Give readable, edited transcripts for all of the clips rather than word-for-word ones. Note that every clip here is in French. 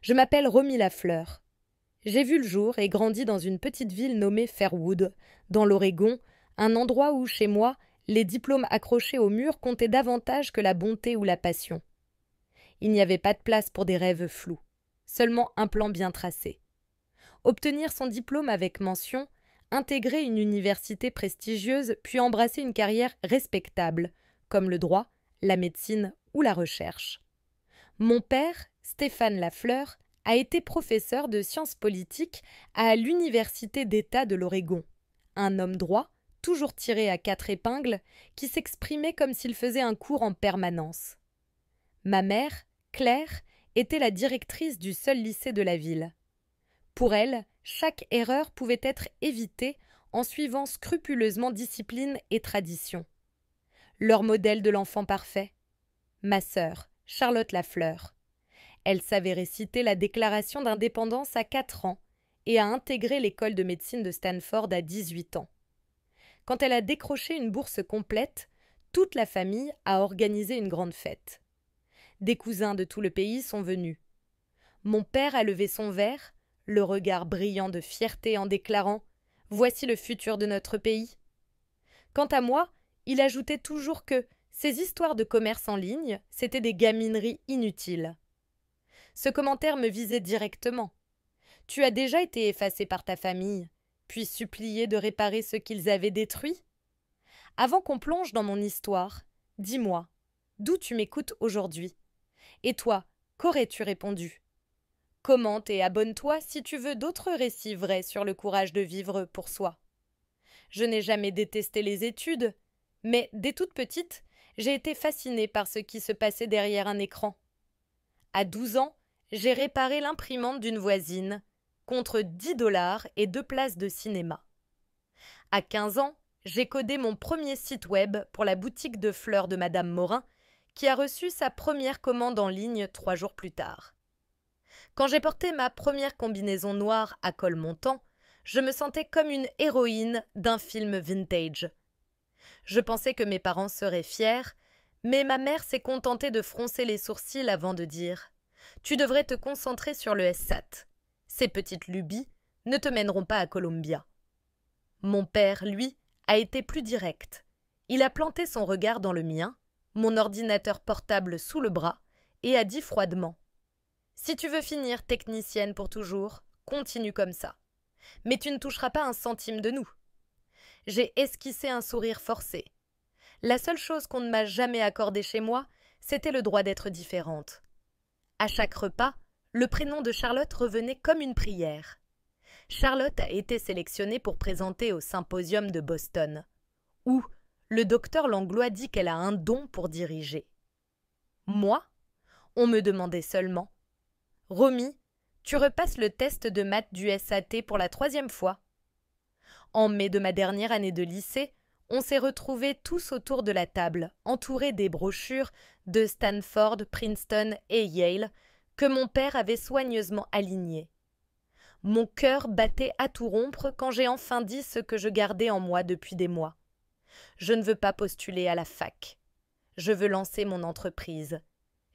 Je m'appelle Romy Lafleur. J'ai vu le jour et grandi dans une petite ville nommée Fairwood, dans l'Oregon, un endroit où, chez moi, les diplômes accrochés au mur comptaient davantage que la bonté ou la passion. Il n'y avait pas de place pour des rêves flous, seulement un plan bien tracé. Obtenir son diplôme avec mention, intégrer une université prestigieuse, puis embrasser une carrière respectable, comme le droit, la médecine ou la recherche. Mon père, Stéphane Lafleur, a été professeur de sciences politiques à l'Université d'État de l'Oregon. Un homme droit, toujours tiré à quatre épingles, qui s'exprimait comme s'il faisait un cours en permanence. Ma mère, Claire, était la directrice du seul lycée de la ville. Pour elle, chaque erreur pouvait être évitée en suivant scrupuleusement discipline et tradition. Leur modèle de l'enfant parfait? Ma sœur, Charlotte Lafleur. Elle savait réciter la déclaration d'indépendance à 4 ans et a intégré l'école de médecine de Stanford à 18 ans. Quand elle a décroché une bourse complète, toute la famille a organisé une grande fête. Des cousins de tout le pays sont venus. Mon père a levé son verre, le regard brillant de fierté en déclarant « Voici le futur de notre pays ». Quant à moi, il ajoutait toujours que ces histoires de commerce en ligne, c'étaient des gamineries inutiles. Ce commentaire me visait directement. Tu as déjà été effacé par ta famille, puis supplié de réparer ce qu'ils avaient détruit? Avant qu'on plonge dans mon histoire, dis-moi, d'où tu m'écoutes aujourd'hui? Et toi, qu'aurais-tu répondu? Commente et abonne-toi si tu veux d'autres récits vrais sur le courage de vivre pour soi. Je n'ai jamais détesté les études, mais dès toute petite, j'ai été fascinée par ce qui se passait derrière un écran. À 12 ans, j'ai réparé l'imprimante d'une voisine contre 10 $ et 2 places de cinéma. À 15 ans, j'ai codé mon premier site web pour la boutique de fleurs de Madame Morin, qui a reçu sa première commande en ligne 3 jours plus tard. Quand j'ai porté ma première combinaison noire à col montant, je me sentais comme une héroïne d'un film vintage. Je pensais que mes parents seraient fiers, mais ma mère s'est contentée de froncer les sourcils avant de dire « Tu devrais te concentrer sur le SAT. Ces petites lubies ne te mèneront pas à Columbia. » Mon père, lui, a été plus direct. Il a planté son regard dans le mien, mon ordinateur portable sous le bras, et a dit froidement « Si tu veux finir technicienne pour toujours, continue comme ça. Mais tu ne toucheras pas un centime de nous. » J'ai esquissé un sourire forcé. La seule chose qu'on ne m'a jamais accordée chez moi, c'était le droit d'être différente. À chaque repas, le prénom de Charlotte revenait comme une prière. Charlotte a été sélectionnée pour présenter au symposium de Boston, où le docteur Langlois dit qu'elle a un don pour diriger. Moi, on me demandait seulement « Romy, tu repasses le test de maths du SAT pour la 3e fois. » En mai de ma dernière année de lycée, on s'est retrouvés tous autour de la table, entourés des brochures de Stanford, Princeton et Yale que mon père avait soigneusement alignées. Mon cœur battait à tout rompre quand j'ai enfin dit ce que je gardais en moi depuis des mois. Je ne veux pas postuler à la fac. Je veux lancer mon entreprise.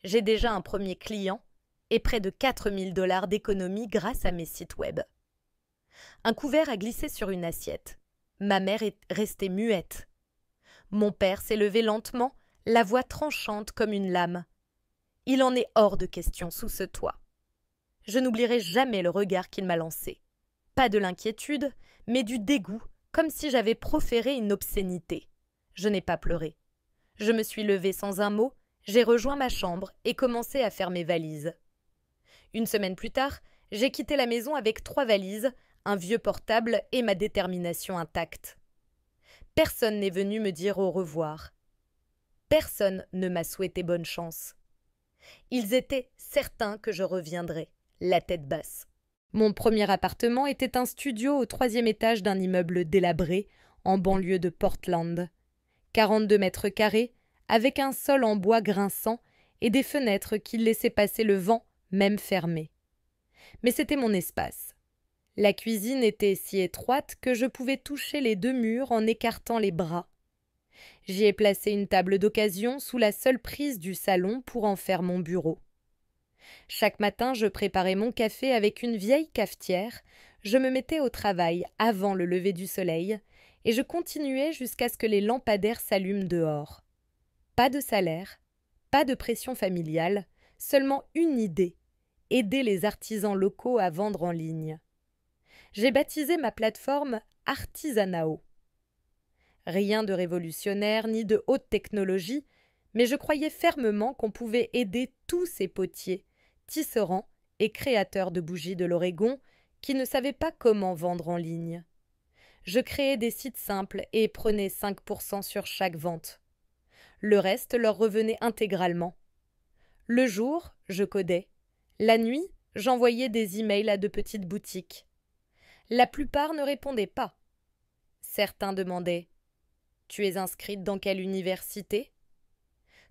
J'ai déjà un premier client et près de 4 000 $ d'économie grâce à mes sites web. Un couvert a glissé sur une assiette. Ma mère est restée muette. Mon père s'est levé lentement, la voix tranchante comme une lame. Il en est hors de question sous ce toit. Je n'oublierai jamais le regard qu'il m'a lancé. Pas de l'inquiétude, mais du dégoût, comme si j'avais proféré une obscénité. Je n'ai pas pleuré. Je me suis levée sans un mot, j'ai rejoint ma chambre et commencé à faire mes valises. Une semaine plus tard, j'ai quitté la maison avec 3 valises, un vieux portable et ma détermination intacte. Personne n'est venu me dire au revoir. Personne ne m'a souhaité bonne chance. Ils étaient certains que je reviendrais, la tête basse. Mon premier appartement était un studio au 3e étage d'un immeuble délabré, en banlieue de Portland. 42 mètres carrés, avec un sol en bois grinçant et des fenêtres qui laissaient passer le vent, même fermées. Mais c'était mon espace. La cuisine était si étroite que je pouvais toucher les 2 murs en écartant les bras. J'y ai placé une table d'occasion sous la seule prise du salon pour en faire mon bureau. Chaque matin, je préparais mon café avec une vieille cafetière, je me mettais au travail avant le lever du soleil, et je continuais jusqu'à ce que les lampadaires s'allument dehors. Pas de salaire, pas de pression familiale, seulement une idée: aider les artisans locaux à vendre en ligne. J'ai baptisé ma plateforme Artisanao. Rien de révolutionnaire ni de haute technologie, mais je croyais fermement qu'on pouvait aider tous ces potiers, tisserands et créateurs de bougies de l'Oregon qui ne savaient pas comment vendre en ligne. Je créais des sites simples et prenais 5% sur chaque vente. Le reste leur revenait intégralement. Le jour, je codais. La nuit, j'envoyais des emails à de petites boutiques. La plupart ne répondaient pas. Certains demandaient: « Tu es inscrite dans quelle université ?»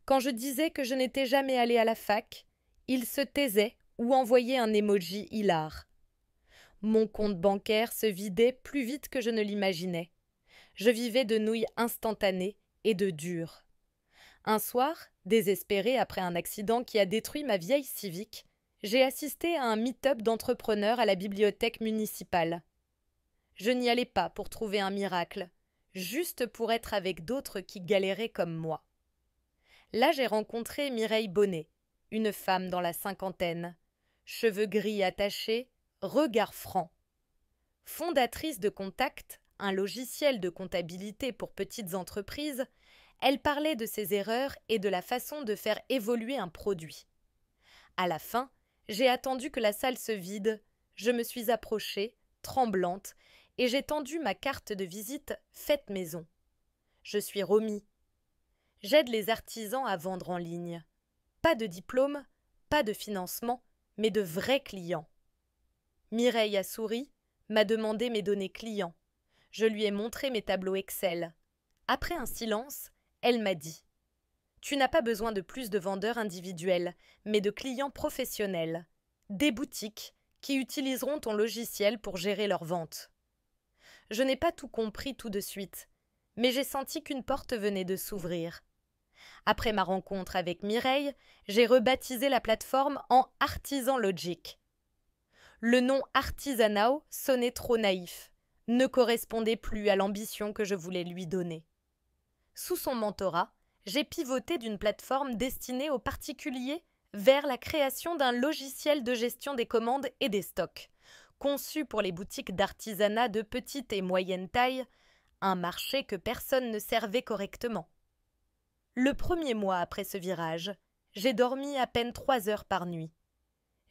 Quand je disais que je n'étais jamais allée à la fac, ils se taisaient ou envoyaient un emoji hilar. Mon compte bancaire se vidait plus vite que je ne l'imaginais. Je vivais de nouilles instantanées et de dur. Un soir, désespérée après un accident qui a détruit ma vieille Civic, j'ai assisté à un meet-up d'entrepreneurs à la bibliothèque municipale. Je n'y allais pas pour trouver un miracle, juste pour être avec d'autres qui galéraient comme moi. Là, j'ai rencontré Mireille Bonnet, une femme dans la cinquantaine, cheveux gris attachés, regard franc. Fondatrice de Contact, un logiciel de comptabilité pour petites entreprises, elle parlait de ses erreurs et de la façon de faire évoluer un produit. À la fin, j'ai attendu que la salle se vide, je me suis approchée, tremblante, et j'ai tendu ma carte de visite faite maison. Je suis Romy. J'aide les artisans à vendre en ligne. Pas de diplôme, pas de financement, mais de vrais clients. Mireille a souri, m'a demandé mes données clients. Je lui ai montré mes tableaux Excel. Après un silence, elle m'a dit: « Tu n'as pas besoin de plus de vendeurs individuels, mais de clients professionnels, des boutiques qui utiliseront ton logiciel pour gérer leurs ventes. » Je n'ai pas tout compris tout de suite, mais j'ai senti qu'une porte venait de s'ouvrir. Après ma rencontre avec Mireille, j'ai rebaptisé la plateforme en Artisan Logic. Le nom Artisanao sonnait trop naïf, ne correspondait plus à l'ambition que je voulais lui donner. Sous son mentorat, j'ai pivoté d'une plateforme destinée aux particuliers vers la création d'un logiciel de gestion des commandes et des stocks, conçu pour les boutiques d'artisanat de petite et moyenne taille, un marché que personne ne servait correctement. Le premier mois après ce virage, j'ai dormi à peine 3 heures par nuit.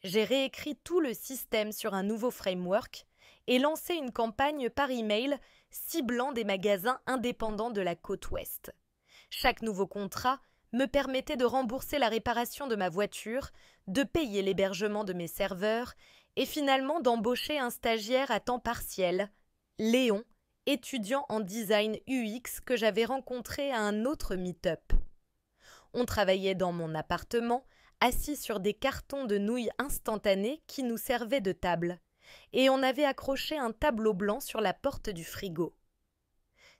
J'ai réécrit tout le système sur un nouveau framework et lancé une campagne par email ciblant des magasins indépendants de la côte ouest. Chaque nouveau contrat me permettait de rembourser la réparation de ma voiture, de payer l'hébergement de mes serveurs et finalement d'embaucher un stagiaire à temps partiel, Léon, étudiant en design UX que j'avais rencontré à un autre meet-up. On travaillait dans mon appartement, assis sur des cartons de nouilles instantanées qui nous servaient de table, et on avait accroché un tableau blanc sur la porte du frigo.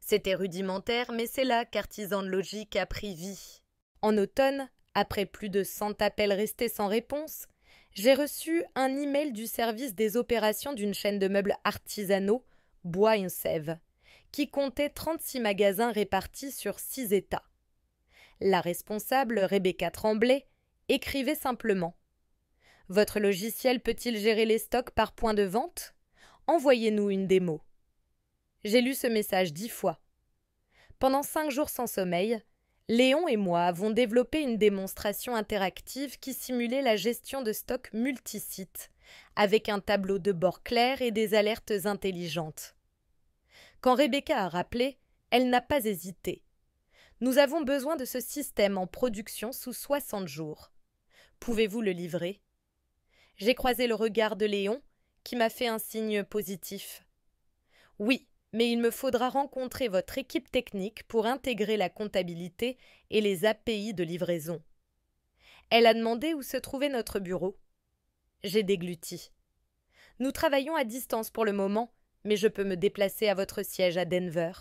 C'était rudimentaire, mais c'est là qu'Artisan Logic a pris vie. En automne, après plus de 100 appels restés sans réponse, j'ai reçu un email du service des opérations d'une chaîne de meubles artisanaux, Bois & Sève, qui comptait 36 magasins répartis sur 6 États. La responsable, Rebecca Tremblay, écrivait simplement: « Votre logiciel peut-il gérer les stocks par point de vente ? Envoyez-nous une démo. » J'ai lu ce message 10 fois. Pendant 5 jours sans sommeil, Léon et moi avons développé une démonstration interactive qui simulait la gestion de stocks multisites, avec un tableau de bord clair et des alertes intelligentes. Quand Rebecca a rappelé, elle n'a pas hésité. Nous avons besoin de ce système en production sous 60 jours. Pouvez-vous le livrer ? J'ai croisé le regard de Léon, qui m'a fait un signe positif. Oui, mais il me faudra rencontrer votre équipe technique pour intégrer la comptabilité et les API de livraison. Elle a demandé où se trouvait notre bureau. J'ai dégluti. Nous travaillons à distance pour le moment, mais je peux me déplacer à votre siège à Denver.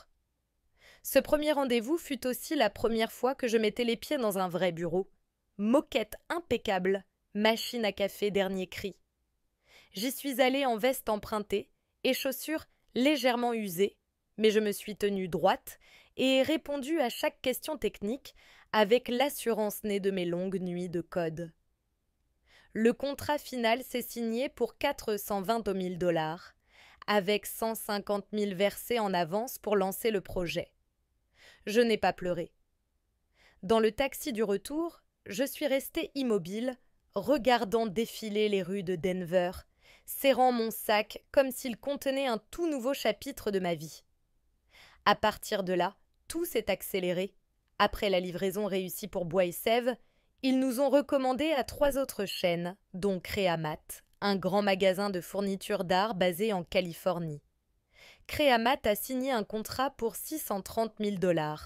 Ce premier rendez-vous fut aussi la première fois que je mettais les pieds dans un vrai bureau. Moquette impeccable, machine à café dernier cri. J'y suis allée en veste empruntée et chaussures légèrement usées, mais je me suis tenue droite et ai répondu à chaque question technique avec l'assurance née de mes longues nuits de code. Le contrat final s'est signé pour 420 000 $, avec 150 000 versés en avance pour lancer le projet. Je n'ai pas pleuré. Dans le taxi du retour, je suis restée immobile, regardant défiler les rues de Denver, serrant mon sac comme s'il contenait un tout nouveau chapitre de ma vie. À partir de là, tout s'est accéléré. Après la livraison réussie pour Bois et Sèvres, ils nous ont recommandé à 3 autres chaînes, dont Créamat, un grand magasin de fournitures d'art basé en Californie. Créamat a signé un contrat pour 630 000 $.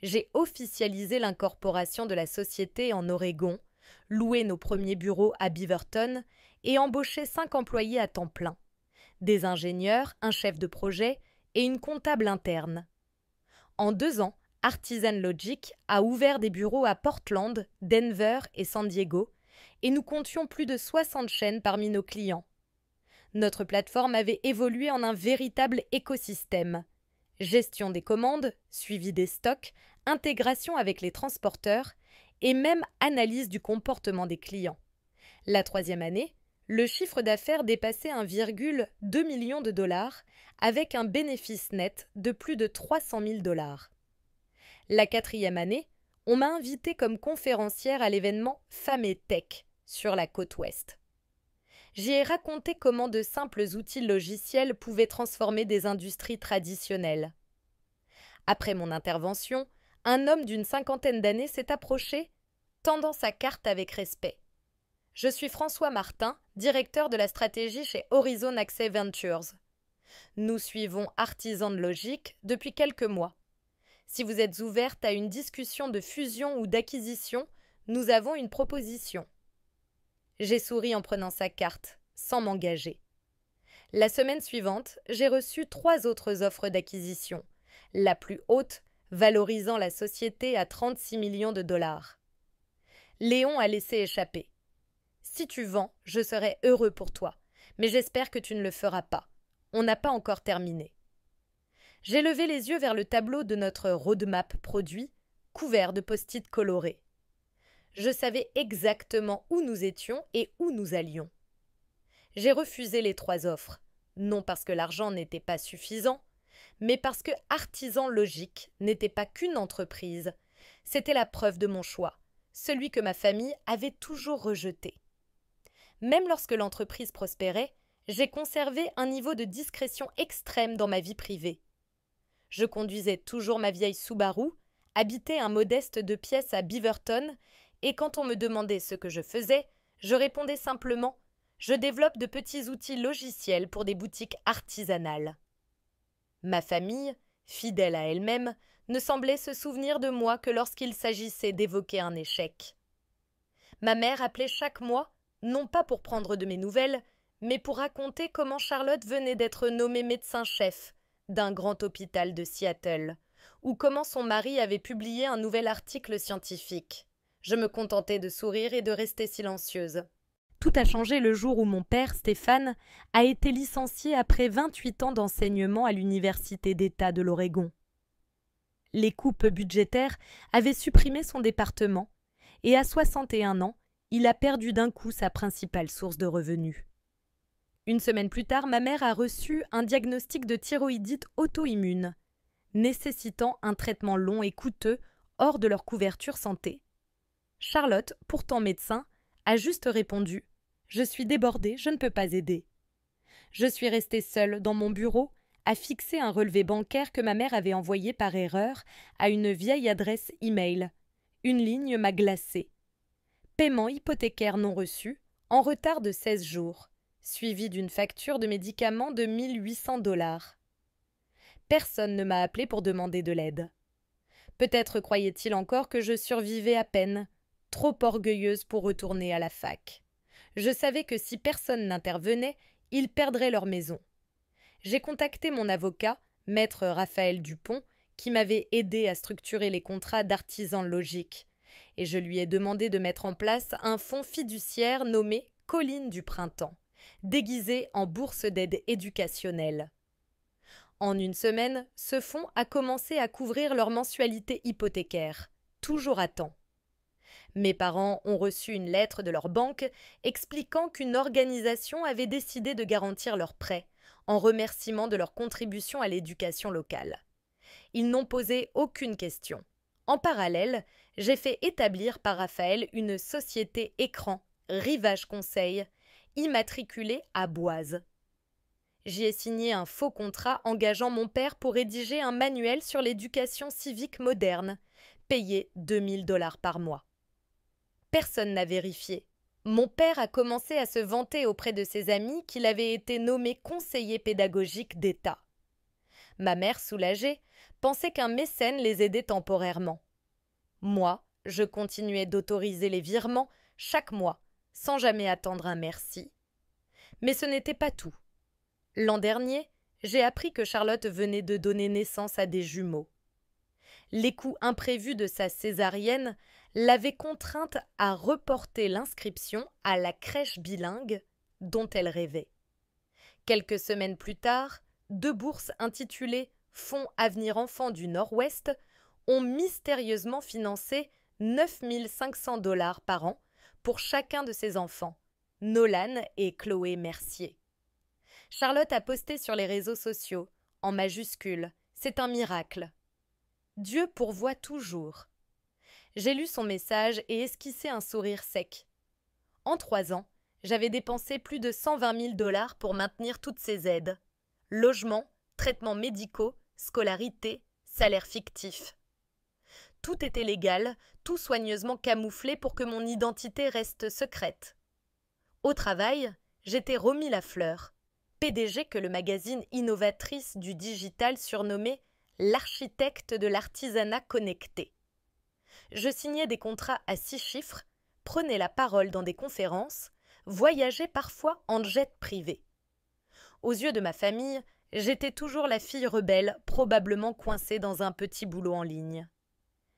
J'ai officialisé l'incorporation de la société en Oregon, loué nos premiers bureaux à Beaverton et embauché 5 employés à temps plein, des ingénieurs, un chef de projet et une comptable interne. En 2 ans, Artisan Logic a ouvert des bureaux à Portland, Denver et San Diego, et nous comptions plus de 60 chaînes parmi nos clients. Notre plateforme avait évolué en un véritable écosystème. Gestion des commandes, suivi des stocks, intégration avec les transporteurs et même analyse du comportement des clients. La 3e année, le chiffre d'affaires dépassait 1,2 million de $, avec un bénéfice net de plus de 300 000 $. La 4e année, on m'a invitée comme conférencière à l'événement Femmes et Tech sur la côte ouest. J'y ai raconté comment de simples outils logiciels pouvaient transformer des industries traditionnelles. Après mon intervention, un homme d'une 50aine d'années s'est approché, tendant sa carte avec respect. Je suis François Martin, directeur de la stratégie chez Horizon Access Ventures. Nous suivons Artisan Logic depuis quelques mois. Si vous êtes ouverte à une discussion de fusion ou d'acquisition, nous avons une proposition. J'ai souri en prenant sa carte, sans m'engager. La semaine suivante, j'ai reçu 3 autres offres d'acquisition, la plus haute valorisant la société à 36 millions de $. Léon a laissé échapper. Si tu vends, je serai heureux pour toi, mais j'espère que tu ne le feras pas. On n'a pas encore terminé. J'ai levé les yeux vers le tableau de notre roadmap produit, couvert de post-it colorés. Je savais exactement où nous étions et où nous allions. J'ai refusé les 3 offres, non parce que l'argent n'était pas suffisant, mais parce que Artisan Logic n'était pas qu'une entreprise. C'était la preuve de mon choix, celui que ma famille avait toujours rejeté. Même lorsque l'entreprise prospérait, j'ai conservé un niveau de discrétion extrême dans ma vie privée. Je conduisais toujours ma vieille Subaru, habitais un modeste 2 pièces à Beaverton, et quand on me demandait ce que je faisais, je répondais simplement « Je développe de petits outils logiciels pour des boutiques artisanales ». Ma famille, fidèle à elle-même, ne semblait se souvenir de moi que lorsqu'il s'agissait d'évoquer un échec. Ma mère appelait chaque mois, non pas pour prendre de mes nouvelles, mais pour raconter comment Charlotte venait d'être nommée médecin-chef d'un grand hôpital de Seattle, ou comment son mari avait publié un nouvel article scientifique. Je me contentais de sourire et de rester silencieuse. Tout a changé le jour où mon père, Stéphane, a été licencié après 28 ans d'enseignement à l'Université d'État de l'Oregon. Les coupes budgétaires avaient supprimé son département, et à 61 ans, il a perdu d'un coup sa principale source de revenus. Une semaine plus tard, ma mère a reçu un diagnostic de thyroïdite auto-immune, nécessitant un traitement long et coûteux hors de leur couverture santé. Charlotte, pourtant médecin, a juste répondu « Je suis débordée, je ne peux pas aider ». Je suis restée seule dans mon bureau à fixer un relevé bancaire que ma mère avait envoyé par erreur à une vieille adresse e-mail. Une ligne m'a glacée. Paiement hypothécaire non reçu, en retard de 16 jours, suivi d'une facture de médicaments de 1 800 $. Personne ne m'a appelé pour demander de l'aide. Peut-être croyait-il encore que je survivais à peine, trop orgueilleuse pour retourner à la fac. Je savais que si personne n'intervenait, ils perdraient leur maison. J'ai contacté mon avocat, maître Raphaël Dupont, qui m'avait aidé à structurer les contrats d'Artisan Logic, et je lui ai demandé de mettre en place un fonds fiduciaire nommé Colline du Printemps, déguisé en bourse d'aide éducationnelle. En une semaine, ce fonds a commencé à couvrir leur mensualité hypothécaire, toujours à temps. Mes parents ont reçu une lettre de leur banque expliquant qu'une organisation avait décidé de garantir leurs prêts, en remerciement de leur contribution à l'éducation locale. Ils n'ont posé aucune question. En parallèle, j'ai fait établir par Raphaël une société écran, Rivage Conseil, immatriculée à Boise. J'y ai signé un faux contrat engageant mon père pour rédiger un manuel sur l'éducation civique moderne, payé 2000 $ par mois. Personne n'a vérifié. Mon père a commencé à se vanter auprès de ses amis qu'il avait été nommé conseiller pédagogique d'État. Ma mère, soulagée, pensait qu'un mécène les aidait temporairement. Moi, je continuais d'autoriser les virements chaque mois, sans jamais attendre un merci. Mais ce n'était pas tout. L'an dernier, j'ai appris que Charlotte venait de donner naissance à des jumeaux. Les coups imprévus de sa césarienne l'avaient contrainte à reporter l'inscription à la crèche bilingue dont elle rêvait. Quelques semaines plus tard, 2 bourses intitulées Fonds Avenir Enfants du Nord-Ouest ont mystérieusement financé 9 500 $ par an pour chacun de ses enfants, Nolan et Chloé Mercier. Charlotte a posté sur les réseaux sociaux, en majuscules, c'est un miracle. Dieu pourvoit toujours. J'ai lu son message et esquissé un sourire sec. En 3 ans, j'avais dépensé plus de 120 000 $ pour maintenir toutes ces aides. Logement, traitements médicaux, scolarité, salaire fictif. Tout était légal, tout soigneusement camouflé pour que mon identité reste secrète. Au travail, j'étais remis la fleur, PDG que le magazine Innovatrice du digital surnommait l'architecte de l'artisanat connecté. Je signais des contrats à 6 chiffres, prenais la parole dans des conférences, voyageais parfois en jet privé. Aux yeux de ma famille, j'étais toujours la fille rebelle, probablement coincée dans un petit boulot en ligne.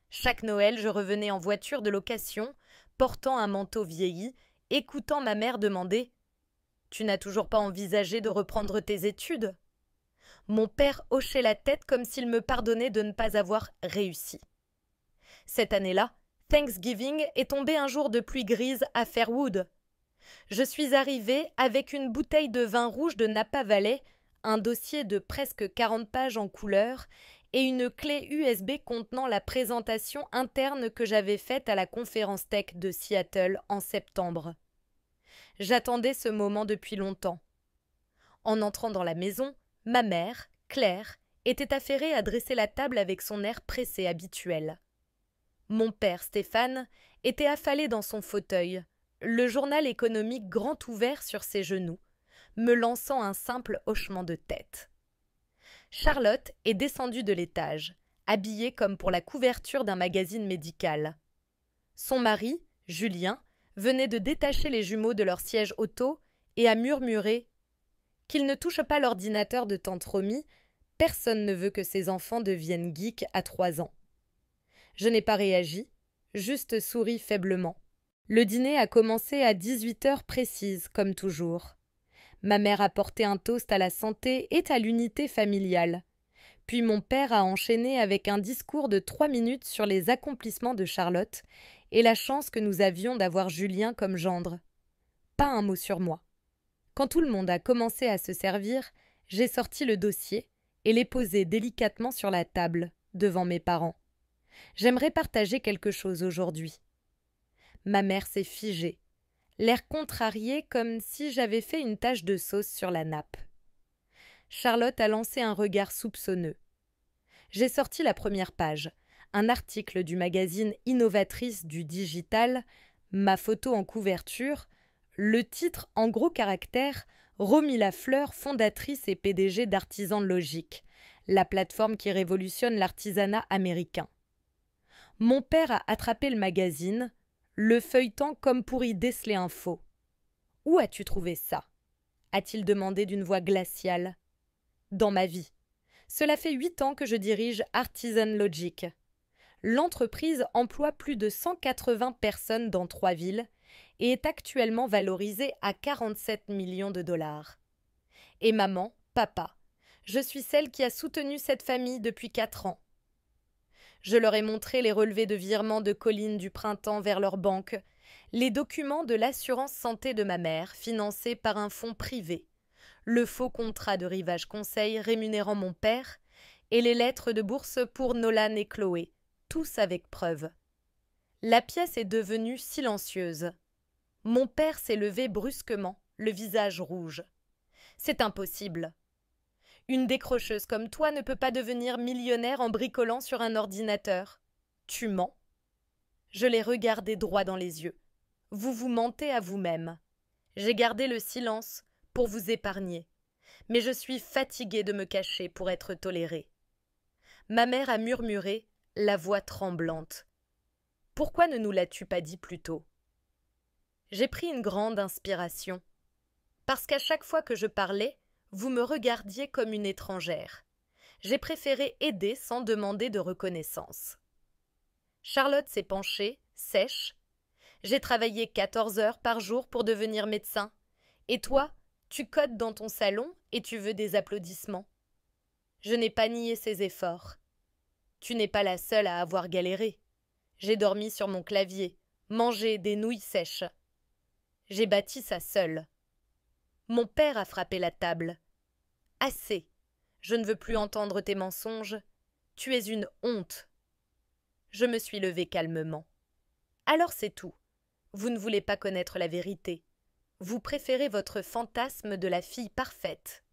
Chaque Noël, je revenais en voiture de location, portant un manteau vieilli, écoutant ma mère demander « Tu n'as toujours pas envisagé de reprendre tes études ?» Mon père hochait la tête comme s'il me pardonnait de ne pas avoir réussi. Cette année-là, Thanksgiving est tombé un jour de pluie grise à Fairwood. Je suis arrivée avec une bouteille de vin rouge de Napa Valley, un dossier de presque 40 pages en couleur et une clé USB contenant la présentation interne que j'avais faite à la conférence tech de Seattle en septembre. J'attendais ce moment depuis longtemps. En entrant dans la maison, ma mère, Claire, était affairée à dresser la table avec son air pressé habituel. Mon père, Stéphane, était affalé dans son fauteuil, le journal économique grand ouvert sur ses genoux, me lançant un simple hochement de tête. Charlotte est descendue de l'étage, habillée comme pour la couverture d'un magazine médical. Son mari, Julien, venait de détacher les jumeaux de leur siège auto et a murmuré « Qu'ils ne touchent pas l'ordinateur de tante Romy, personne ne veut que ses enfants deviennent geeks à 3 ans. » Je n'ai pas réagi, juste souri faiblement. Le dîner a commencé à 18h précises, comme toujours. Ma mère a porté un toast à la santé et à l'unité familiale. Puis mon père a enchaîné avec un discours de 3 minutes sur les accomplissements de Charlotte et la chance que nous avions d'avoir Julien comme gendre. Pas un mot sur moi. Quand tout le monde a commencé à se servir, j'ai sorti le dossier et l'ai posé délicatement sur la table, devant mes parents. J'aimerais partager quelque chose aujourd'hui. Ma mère s'est figée, l'air contrarié comme si j'avais fait une tache de sauce sur la nappe. Charlotte a lancé un regard soupçonneux. J'ai sorti la première page, un article du magazine Innovatrice du digital, ma photo en couverture, le titre en gros caractères « Romy Lafleur, fondatrice et PDG d'Artisan Logique », la plateforme qui révolutionne l'artisanat américain. Mon père a attrapé le magazine, le feuilletant comme pour y déceler un faux. « Où as-tu trouvé ça ?» a-t-il demandé d'une voix glaciale. « Dans ma vie. Cela fait 8 ans que je dirige Artisan Logique. L'entreprise emploie plus de 180 personnes dans 3 villes et est actuellement valorisée à 47 millions de dollars. Et maman, papa, je suis celle qui a soutenu cette famille depuis 4 ans. Je leur ai montré les relevés de virement de Colline du Printemps vers leur banque, les documents de l'assurance santé de ma mère, financés par un fonds privé, le faux contrat de Rivage Conseil rémunérant mon père, et les lettres de bourse pour Nolan et Chloé, tous avec preuve. La pièce est devenue silencieuse. Mon père s'est levé brusquement, le visage rouge. C'est impossible. Une décrocheuse comme toi ne peut pas devenir millionnaire en bricolant sur un ordinateur. Tu mens. Je l'ai regardé droit dans les yeux. Vous vous mentez à vous-même. J'ai gardé le silence pour vous épargner. Mais je suis fatiguée de me cacher pour être tolérée. Ma mère a murmuré, la voix tremblante. Pourquoi ne nous l'as-tu pas dit plus tôt? J'ai pris une grande inspiration. Parce qu'à chaque fois que je parlais, vous me regardiez comme une étrangère. J'ai préféré aider sans demander de reconnaissance. Charlotte s'est penchée, sèche. J'ai travaillé 14 heures par jour pour devenir médecin. Et toi, tu codes dans ton salon et tu veux des applaudissements. Je n'ai pas nié ses efforts. Tu n'es pas la seule à avoir galéré. J'ai dormi sur mon clavier, mangé des nouilles sèches. J'ai bâti ça seule. Mon père a frappé la table. Assez. Je ne veux plus entendre tes mensonges. Tu es une honte. Je me suis levée calmement. Alors c'est tout. Vous ne voulez pas connaître la vérité. Vous préférez votre fantasme de la fille parfaite.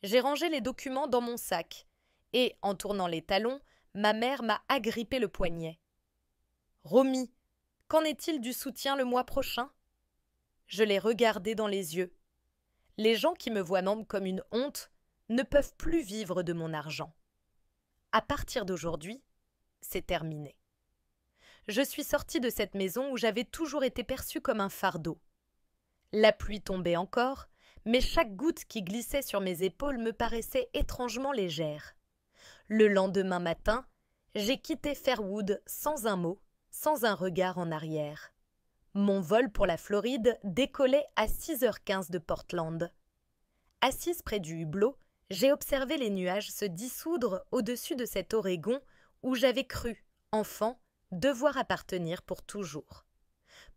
J'ai rangé les documents dans mon sac et, en tournant les talons, ma mère m'a agrippé le poignet. Romy, qu'en est-il du soutien le mois prochain? Je l'ai regardé dans les yeux. Les gens qui me voient même comme une honte ne peuvent plus vivre de mon argent. À partir d'aujourd'hui, c'est terminé. Je suis sortie de cette maison où j'avais toujours été perçue comme un fardeau. La pluie tombait encore, mais chaque goutte qui glissait sur mes épaules me paraissait étrangement légère. Le lendemain matin, j'ai quitté Fairwood sans un mot, sans un regard en arrière. Mon vol pour la Floride décollait à 6h15 de Portland. Assise près du hublot, j'ai observé les nuages se dissoudre au-dessus de cet Oregon où j'avais cru, enfant, devoir appartenir pour toujours.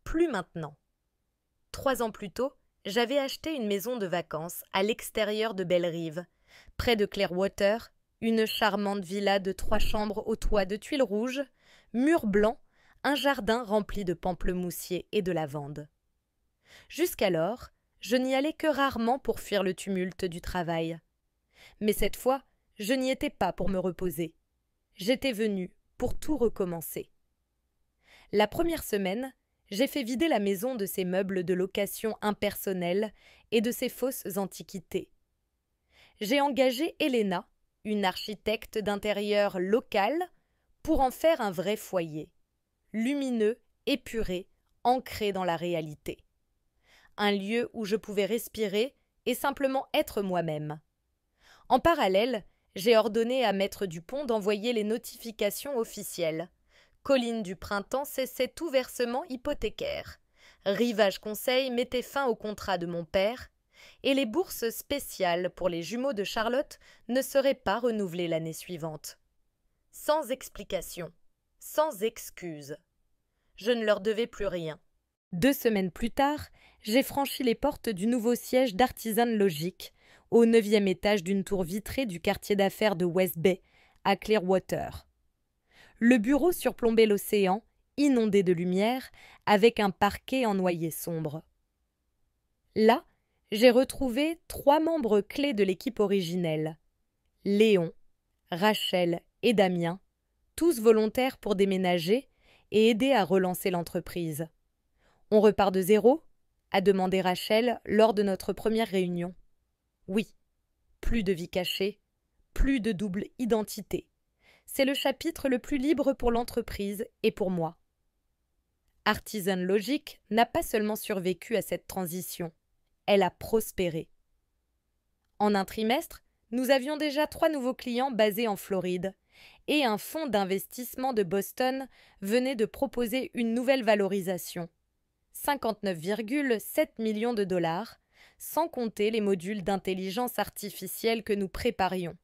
Plus maintenant. 3 ans plus tôt, j'avais acheté une maison de vacances à l'extérieur de Belle-Rive, près de Clearwater, une charmante villa de 3 chambres au toit de tuiles rouges, murs blancs, un jardin rempli de pamplemoussiers et de lavande. Jusqu'alors, je n'y allais que rarement pour fuir le tumulte du travail. Mais cette fois, je n'y étais pas pour me reposer. J'étais venue pour tout recommencer. La première semaine, j'ai fait vider la maison de ses meubles de location impersonnels et de ses fausses antiquités. J'ai engagé Elena, une architecte d'intérieur locale, pour en faire un vrai foyer. Lumineux, épuré, ancré dans la réalité. Un lieu où je pouvais respirer et simplement être moi-même. En parallèle, j'ai ordonné à Maître Dupont d'envoyer les notifications officielles. Colline du Printemps cessait tout versement hypothécaire. Rivage Conseil mettait fin au contrat de mon père. Et les bourses spéciales pour les jumeaux de Charlotte ne seraient pas renouvelées l'année suivante. Sans explication. Sans excuse. Je ne leur devais plus rien. 2 semaines plus tard, j'ai franchi les portes du nouveau siège d'Artisan Logic, au 9e étage d'une tour vitrée du quartier d'affaires de West Bay, à Clearwater. Le bureau surplombait l'océan, inondé de lumière, avec un parquet en noyer sombre. Là, j'ai retrouvé 3 membres clés de l'équipe originelle. Léon, Rachel et Damien, tous volontaires pour déménager et aider à relancer l'entreprise. « On repart de zéro ?» a demandé Rachel lors de notre première réunion. Oui, plus de vie cachée, plus de double identité. C'est le chapitre le plus libre pour l'entreprise et pour moi. Artisan Logic n'a pas seulement survécu à cette transition, elle a prospéré. En un trimestre, nous avions déjà 3 nouveaux clients basés en Floride et un fonds d'investissement de Boston venait de proposer une nouvelle valorisation, 59,7 millions de dollars, sans compter les modules d'intelligence artificielle que nous préparions.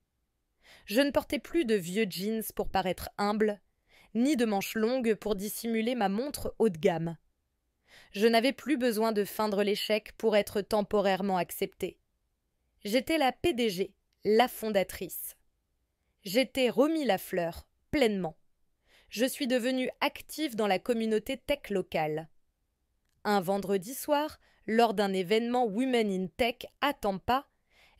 Je ne portais plus de vieux jeans pour paraître humble, ni de manches longues pour dissimuler ma montre haut de gamme. Je n'avais plus besoin de feindre l'échec pour être temporairement acceptée. J'étais la PDG, la fondatrice. J'étais Romy Lafleur, pleinement. Je suis devenue active dans la communauté tech locale. Un vendredi soir, lors d'un événement Women in Tech à Tampa,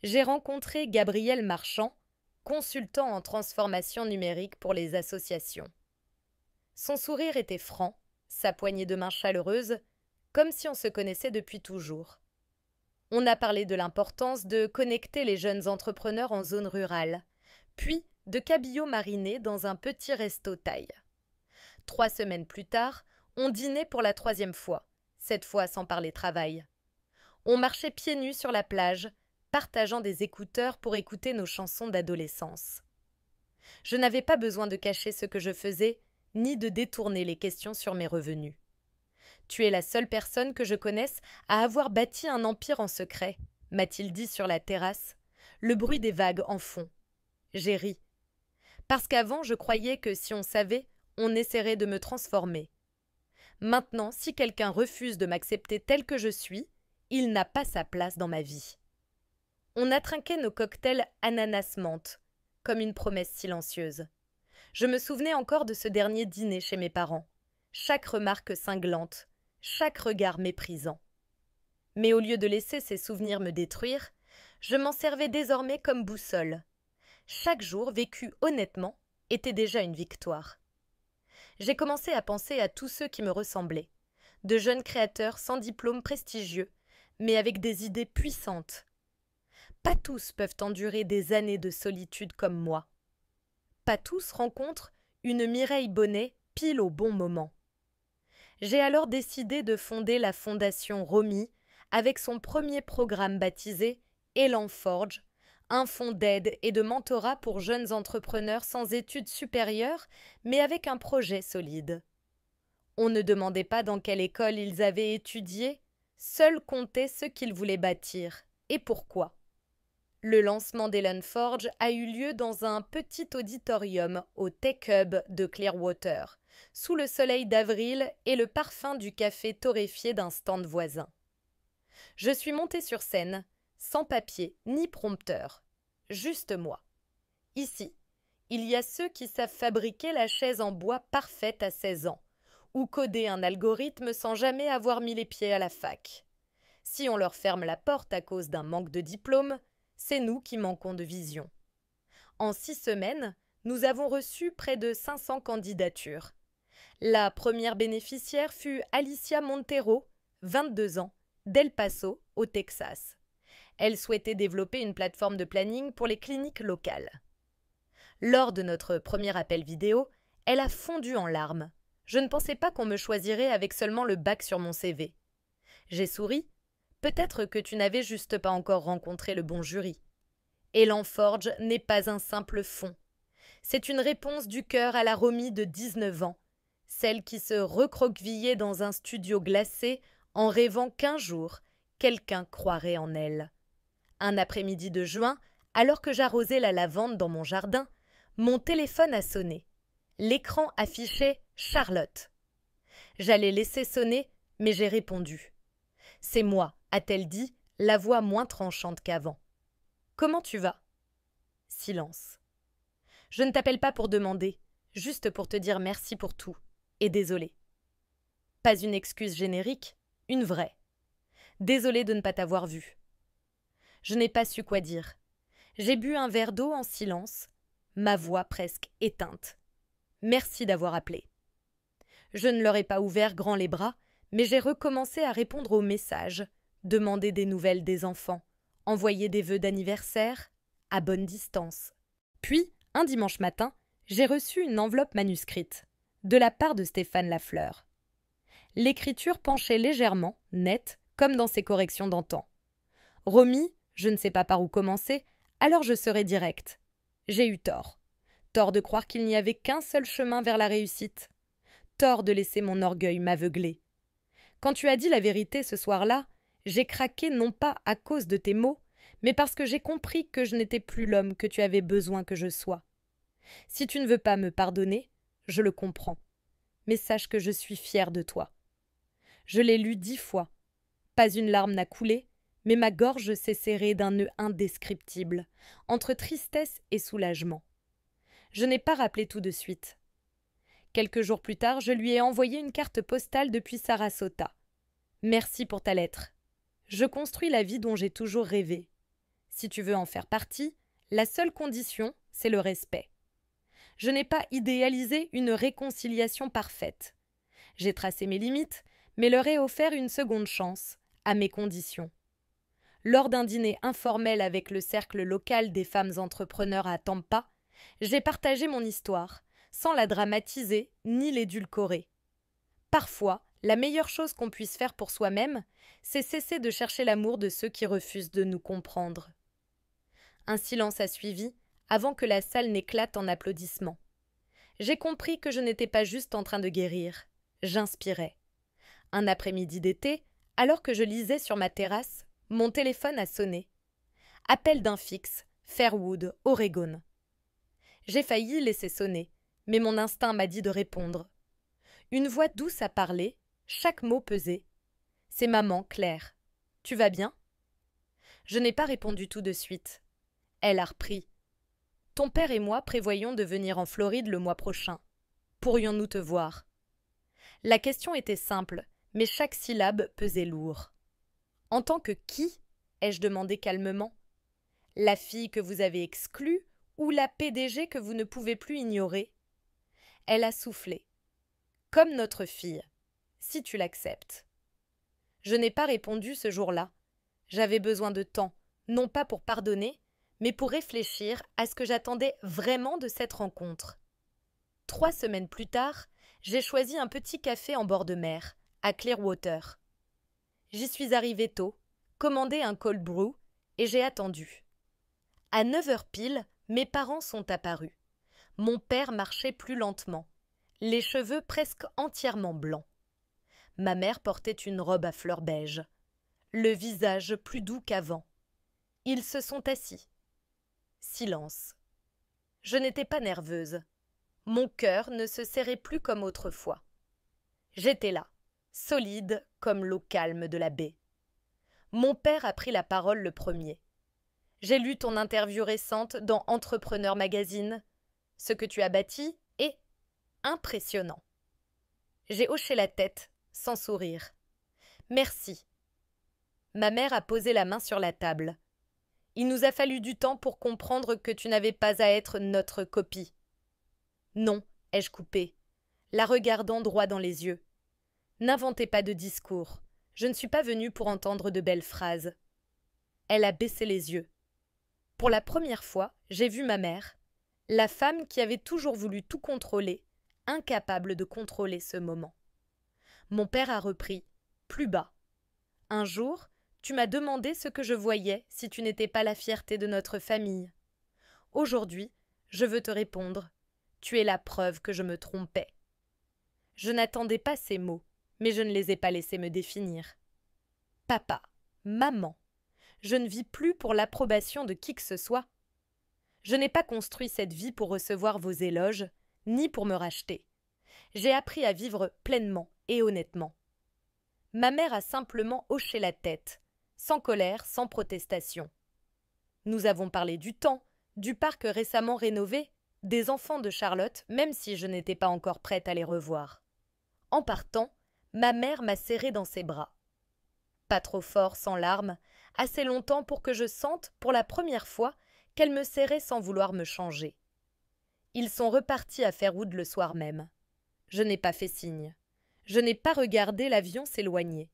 j'ai rencontré Gabrielle Marchand, consultant en transformation numérique pour les associations. Son sourire était franc, sa poignée de main chaleureuse, comme si on se connaissait depuis toujours. On a parlé de l'importance de connecter les jeunes entrepreneurs en zone rurale, puis de cabillaud mariné dans un petit resto thaï. 3 semaines plus tard, on dînait pour la 3e fois, cette fois sans parler travail. On marchait pieds nus sur la plage, partageant des écouteurs pour écouter nos chansons d'adolescence. Je n'avais pas besoin de cacher ce que je faisais, ni de détourner les questions sur mes revenus. Tu es la seule personne que je connaisse à avoir bâti un empire en secret, m'a-t-il dit sur la terrasse, le bruit des vagues en fond. J'ai ri. Parce qu'avant, je croyais que si on savait, on essaierait de me transformer. Maintenant, si quelqu'un refuse de m'accepter tel que je suis, il n'a pas sa place dans ma vie. On a trinqué nos cocktails ananas-menthe, comme une promesse silencieuse. Je me souvenais encore de ce dernier dîner chez mes parents. Chaque remarque cinglante, chaque regard méprisant. Mais au lieu de laisser ces souvenirs me détruire, je m'en servais désormais comme boussole. Chaque jour vécu honnêtement était déjà une victoire. J'ai commencé à penser à tous ceux qui me ressemblaient, de jeunes créateurs sans diplôme prestigieux, mais avec des idées puissantes. Pas tous peuvent endurer des années de solitude comme moi. Pas tous rencontrent une Mireille Bonnet pile au bon moment. J'ai alors décidé de fonder la fondation Romy avec son premier programme baptisé Élan Forge, un fonds d'aide et de mentorat pour jeunes entrepreneurs sans études supérieures, mais avec un projet solide. On ne demandait pas dans quelle école ils avaient étudié, seul comptait ce qu'ils voulaient bâtir et pourquoi. Le lancement d'Élan Forge a eu lieu dans un petit auditorium au Tech Hub de Clearwater, sous le soleil d'avril et le parfum du café torréfié d'un stand voisin. Je suis montée sur scène, sans papier ni prompteur, juste moi. Ici, il y a ceux qui savent fabriquer la chaise en bois parfaite à 16 ans, ou coder un algorithme sans jamais avoir mis les pieds à la fac. Si on leur ferme la porte à cause d'un manque de diplôme, c'est nous qui manquons de vision. En 6 semaines, nous avons reçu près de 500 candidatures. La première bénéficiaire fut Alicia Montero, 22 ans, d'El Paso, au Texas. Elle souhaitait développer une plateforme de planning pour les cliniques locales. Lors de notre premier appel vidéo, elle a fondu en larmes. Je ne pensais pas qu'on me choisirait avec seulement le bac sur mon CV. J'ai souri. Peut-être que tu n'avais juste pas encore rencontré le bon jury. Élan Forge n'est pas un simple fond. C'est une réponse du cœur à la Romy de 19 ans, celle qui se recroquevillait dans un studio glacé en rêvant qu'un jour, quelqu'un croirait en elle. Un après-midi de juin, alors que j'arrosais la lavande dans mon jardin, mon téléphone a sonné. L'écran affichait « Charlotte ». J'allais laisser sonner, mais j'ai répondu. « C'est moi », a-t-elle dit, la voix moins tranchante qu'avant. « Comment tu vas ?» Silence. « Je ne t'appelle pas pour demander, juste pour te dire merci pour tout, et désolé. » Pas une excuse générique, une vraie. Désolée de ne pas t'avoir vue. Je n'ai pas su quoi dire. J'ai bu un verre d'eau en silence, ma voix presque éteinte. Merci d'avoir appelé. Je ne leur ai pas ouvert grand les bras, mais j'ai recommencé à répondre aux messages, demander des nouvelles des enfants, envoyer des vœux d'anniversaire, à bonne distance. Puis, un dimanche matin, j'ai reçu une enveloppe manuscrite, de la part de Stéphane Lafleur. L'écriture penchait légèrement, nette, comme dans ses corrections d'antan. Romy, je ne sais pas par où commencer, alors je serai directe. J'ai eu tort. Tort de croire qu'il n'y avait qu'un seul chemin vers la réussite. Tort de laisser mon orgueil m'aveugler. Quand tu as dit la vérité ce soir-là, j'ai craqué non pas à cause de tes mots, mais parce que j'ai compris que je n'étais plus l'homme que tu avais besoin que je sois. Si tu ne veux pas me pardonner, je le comprends. Mais sache que je suis fière de toi. Je l'ai lu 10 fois. Pas une larme n'a coulé, mais ma gorge s'est serrée d'un nœud indescriptible, entre tristesse et soulagement. Je n'ai pas rappelé tout de suite. Quelques jours plus tard, je lui ai envoyé une carte postale depuis Sarasota. Merci pour ta lettre. Je construis la vie dont j'ai toujours rêvé. Si tu veux en faire partie, la seule condition, c'est le respect. Je n'ai pas idéalisé une réconciliation parfaite. J'ai tracé mes limites, mais leur ai offert une seconde chance, à mes conditions. Lors d'un dîner informel avec le cercle local des femmes entrepreneurs à Tampa, j'ai partagé mon histoire, sans la dramatiser ni l'édulcorer. Parfois, la meilleure chose qu'on puisse faire pour soi-même, c'est cesser de chercher l'amour de ceux qui refusent de nous comprendre. Un silence a suivi, avant que la salle n'éclate en applaudissements. J'ai compris que je n'étais pas juste en train de guérir, j'inspirais. Un après-midi d'été, alors que je lisais sur ma terrasse, mon téléphone a sonné. Appel d'un fixe, Fairwood, Oregon. J'ai failli laisser sonner, mais mon instinct m'a dit de répondre. Une voix douce a parlé, chaque mot pesé. C'est maman, Claire. Tu vas bien? Je n'ai pas répondu tout de suite. Elle a repris. Ton père et moi prévoyons de venir en Floride le mois prochain. Pourrions-nous te voir? La question était simple, mais chaque syllabe pesait lourd. En tant que qui? Ai-je demandé calmement. La fille que vous avez exclue ou la PDG que vous ne pouvez plus ignorer? Elle a soufflé. Comme notre fille, si tu l'acceptes. Je n'ai pas répondu ce jour-là. J'avais besoin de temps, non pas pour pardonner, mais pour réfléchir à ce que j'attendais vraiment de cette rencontre. 3 semaines plus tard, j'ai choisi un petit café en bord de mer, à Clearwater. J'y suis arrivée tôt, commandé un cold brew, et j'ai attendu. À 9h pile, mes parents sont apparus. Mon père marchait plus lentement, les cheveux presque entièrement blancs. Ma mère portait une robe à fleurs beige, le visage plus doux qu'avant. Ils se sont assis. Silence. Je n'étais pas nerveuse. Mon cœur ne se serrait plus comme autrefois. J'étais là, solide comme l'eau calme de la baie. Mon père a pris la parole le premier. J'ai lu ton interview récente dans Entrepreneur Magazine. Ce que tu as bâti est impressionnant. J'ai hoché la tête, sans sourire. Merci. Ma mère a posé la main sur la table. Il nous a fallu du temps pour comprendre que tu n'avais pas à être notre copie. Non, ai-je coupé, la regardant droit dans les yeux. N'inventez pas de discours. Je ne suis pas venue pour entendre de belles phrases. Elle a baissé les yeux. Pour la première fois, j'ai vu ma mère, la femme qui avait toujours voulu tout contrôler, incapable de contrôler ce moment. Mon père a repris, plus bas. Un jour, tu m'as demandé ce que je voyais si tu n'étais pas la fierté de notre famille. Aujourd'hui, je veux te répondre. Tu es la preuve que je me trompais. Je n'attendais pas ces mots, mais je ne les ai pas laissés me définir. Papa, maman, je ne vis plus pour l'approbation de qui que ce soit. Je n'ai pas construit cette vie pour recevoir vos éloges, ni pour me racheter. J'ai appris à vivre pleinement et honnêtement. Ma mère a simplement hoché la tête, sans colère, sans protestation. Nous avons parlé du temps, du parc récemment rénové, des enfants de Charlotte, même si je n'étais pas encore prête à les revoir. En partant, ma mère m'a serrée dans ses bras. Pas trop fort, sans larmes, assez longtemps pour que je sente, pour la première fois, qu'elle me serrait sans vouloir me changer. Ils sont repartis à Fairwood le soir même. Je n'ai pas fait signe. Je n'ai pas regardé l'avion s'éloigner.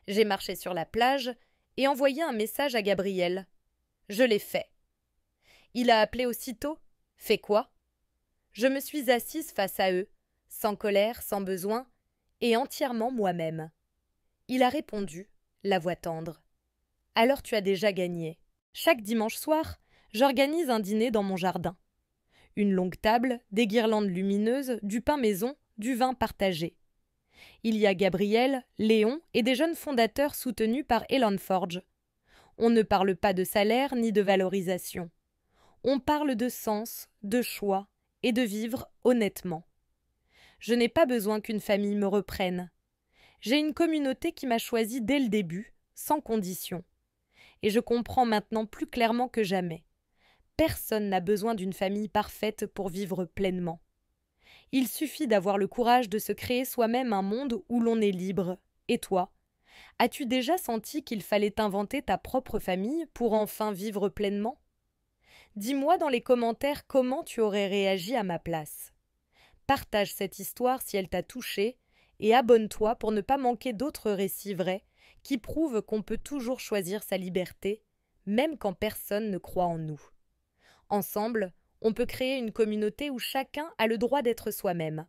J'ai marché sur la plage et envoyé un message à Gabriel. Je l'ai fait. Il a appelé aussitôt. Fait quoi? Je me suis assise face à eux, sans colère, sans besoin, et entièrement moi-même. Il a répondu, la voix tendre. Alors tu as déjà gagné. Chaque dimanche soir, j'organise un dîner dans mon jardin. Une longue table, des guirlandes lumineuses, du pain maison, du vin partagé. Il y a Gabriel, Léon et des jeunes fondateurs soutenus par Elon Forge. On ne parle pas de salaire ni de valorisation. On parle de sens, de choix et de vivre honnêtement. Je n'ai pas besoin qu'une famille me reprenne. J'ai une communauté qui m'a choisi dès le début, sans condition. Et je comprends maintenant plus clairement que jamais. Personne n'a besoin d'une famille parfaite pour vivre pleinement. Il suffit d'avoir le courage de se créer soi-même un monde où l'on est libre. Et toi, as-tu déjà senti qu'il fallait t'inventer ta propre famille pour enfin vivre pleinement? Dis-moi dans les commentaires comment tu aurais réagi à ma place. Partage cette histoire si elle t'a touché et abonne-toi pour ne pas manquer d'autres récits vrais qui prouvent qu'on peut toujours choisir sa liberté, même quand personne ne croit en nous. Ensemble, on peut créer une communauté où chacun a le droit d'être soi-même.